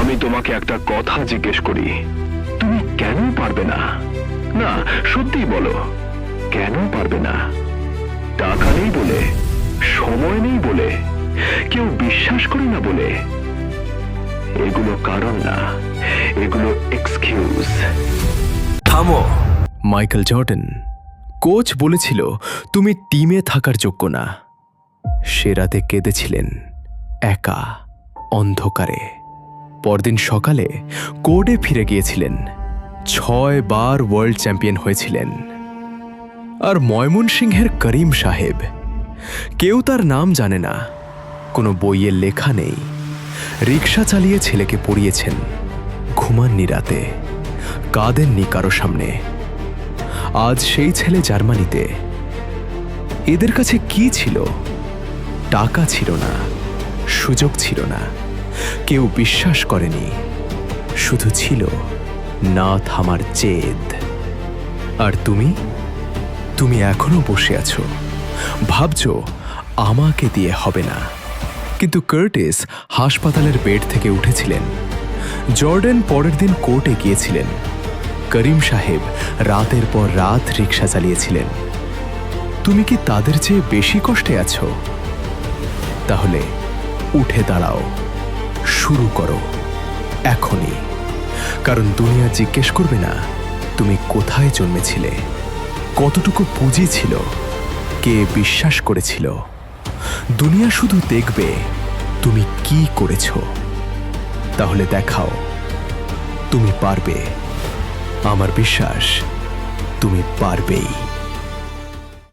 আমি তোমাকে একটা কথা জিজ্ঞেস করি, তুমি কেন পারবে না? না, সত্যি বলো, কেন পারবে না? টাকা নেই বলে, সময় নেই বলে, কেউ বিশ্বাস করে না বলে? এগুলো কারণ না, এগুলো এক্সকিউজ। থামো। মাইকেল জর্ডান, কোচ বলেছিল তুমি টিমে থাকার যোগ্য না। সে রাতে কেঁদেছিলেন একা, অন্ধকারে। পরদিন সকালে কোর্টে ফিরে গিয়েছিলেন। 6 বার ওয়ার্ল্ড চ্যাম্পিয়ন হয়েছিলেন। আর ময়মনসিংহের করিম সাহেব, কেউ তার নাম জানে না, কোনো বইয়ে লেখা নেই। রিক্সা চালিয়ে ছেলেকে পড়িয়েছেন, ঘুমাননি রাতে, কাঁদেননি কারো সামনে। আজ সেই ছেলে জার্মানিতে। এদের কাছে কি ছিল? টাকা ছিল না, সুযোগ ছিল না, কেউ বিশ্বাস করেনি। শুধু ছিল না থামার জেদ। আর তুমি এখনো বসে আছো, ভাবছো আমাকে দিয়ে হবে না। কিন্তু কার্টিস হাসপাতালের বেড থেকে উঠেছিলেন। জর্ডান পরের দিন কোর্টে গিয়েছিলেন। করিম সাহেব রাতের পর রাত রিক্সা চালিয়েছিলেন। তুমি কি তাদের চেয়ে বেশি কষ্টে আছো? তাহলে উঠে দাঁড়াও, শুরু করো এখনই। কারণ দুনিয়া জিজ্ঞেস করবে না তুমি কোথায় জন্মেছিলে, কতটুকু পুঁজি ছিল, কে বিশ্বাস করেছিল। দুনিয়া শুধু দেখবে তুমি কি করেছ। তাহলে দেখাও তুমি পারবে। আমার বিশ্বাস তুমি পারবেই।